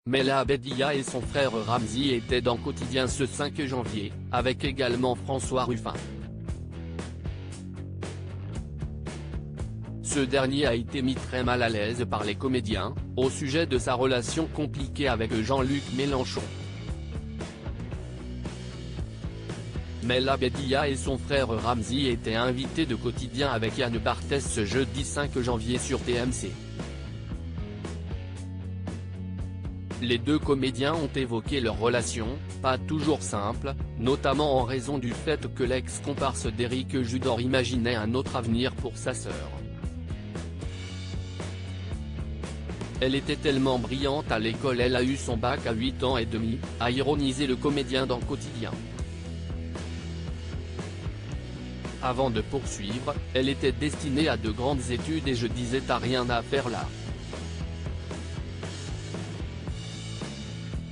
Mela Bedia et son frère Ramzy étaient dans Quotidien ce 5 janvier, avec également François Ruffin. Ce dernier a été mis très mal à l'aise par les comédiens, au sujet de sa relation compliquée avec Jean-Luc Mélenchon. Mela Bedia et son frère Ramzy étaient invités de Quotidien avec Yann Barthès ce jeudi 5 janvier sur TMC. Les deux comédiens ont évoqué leur relation, pas toujours simple, notamment en raison du fait que l'ex-comparse d'Éric Judor imaginait un autre avenir pour sa sœur. Elle était tellement brillante à l'école, elle a eu son bac à 8 ans et demi, a ironisé le comédien dans Quotidien. Avant de poursuivre, elle était destinée à de grandes études et je disais t'as rien à faire là.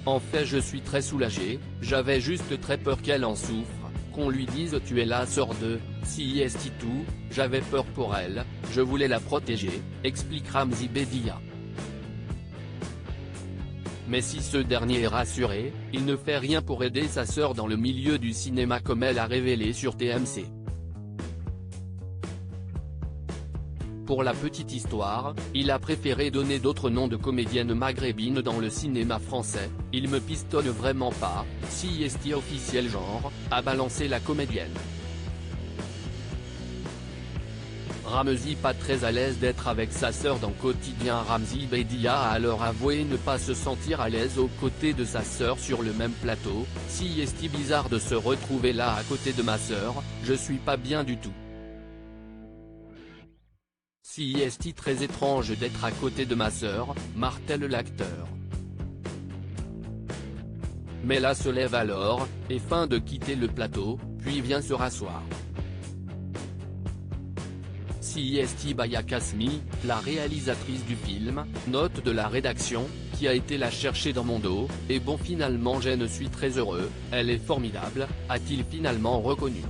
En fait je suis très soulagé, j'avais juste très peur qu'elle en souffre, qu'on lui dise tu es la sœur de, si est tout, j'avais peur pour elle, je voulais la protéger, explique Ramzy Bedia. Mais si ce dernier est rassuré, il ne fait rien pour aider sa sœur dans le milieu du cinéma comme elle a révélé sur TMC. Pour la petite histoire, il a préféré donner d'autres noms de comédiennes maghrébines dans le cinéma français, il me pistonne vraiment pas, si est officiel genre, a balancé la comédienne. Ramzy pas très à l'aise d'être avec sa sœur dans Quotidien. Ramzy Bedia a alors avoué ne pas se sentir à l'aise aux côtés de sa sœur sur le même plateau, si est bizarre de se retrouver là à côté de ma sœur, je suis pas bien du tout. Si est très étrange d'être à côté de ma sœur, martèle l'acteur. Mela se lève alors, et fin de quitter le plateau, puis vient se rasseoir. Si est Baya Kasmi, la réalisatrice du film, note de la rédaction, qui a été la chercher dans mon dos, et bon finalement je ne suis très heureux, elle est formidable, a-t-il finalement reconnu.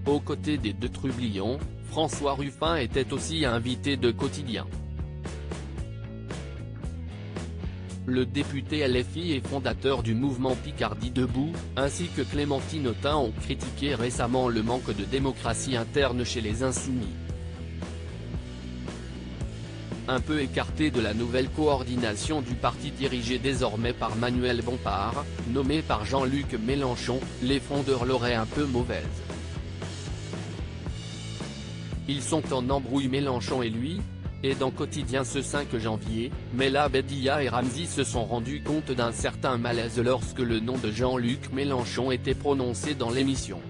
Aux côtés des deux trublions, François Ruffin était aussi invité de Quotidien. Le député LFI et fondateur du mouvement Picardie Debout, ainsi que Clémentine Autain ont critiqué récemment le manque de démocratie interne chez les Insoumis. Un peu écarté de la nouvelle coordination du parti dirigé désormais par Manuel Bompard, nommé par Jean-Luc Mélenchon, les frondeurs l'auraient un peu mauvaise. Ils sont en embrouille Mélenchon et lui, et dans Quotidien ce 5 janvier, Mela Bedia et Ramzy se sont rendus compte d'un certain malaise lorsque le nom de Jean-Luc Mélenchon était prononcé dans l'émission.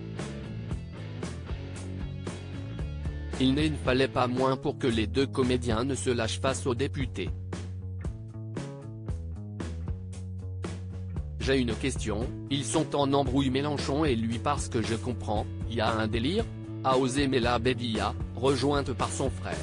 Il ne fallait pas moins pour que les deux comédiens ne se lâchent face aux députés. J'ai une question, ils sont en embrouille Mélenchon et lui parce que je comprends, y a un délire ? A osé Mela Bedia, rejointe par son frère.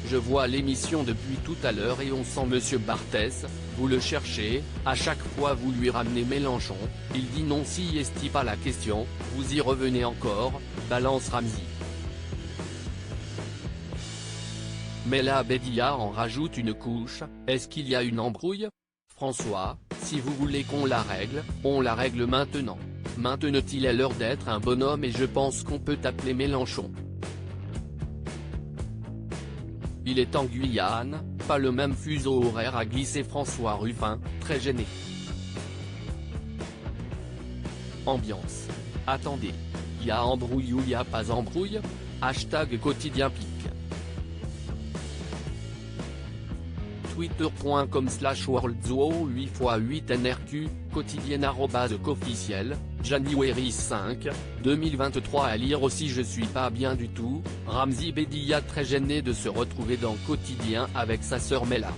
Je vois l'émission depuis tout à l'heure et on sent Monsieur Barthès, vous le cherchez, à chaque fois vous lui ramenez Mélenchon, il dit non si est pas la question, vous y revenez encore, balance Ramzy. Mela Bedia en rajoute une couche, est-ce qu'il y a une embrouille ? François, si vous voulez qu'on la règle, on la règle maintenant. Maintenant il est l'heure d'être un bonhomme et je pense qu'on peut appeler Mélenchon. Il est en Guyane, pas le même fuseau horaire a glissé François Ruffin, très gêné. Ambiance. Attendez. Y a embrouille ou y a pas embrouille ? Hashtag Quotidien Pic. Twitter.com/worldzuo 8x8nrq, quotidienne @officiel, January 5, 2023. À lire aussi je suis pas bien du tout, Ramzy Bedia très gêné de se retrouver dans Quotidien avec sa sœur Mela.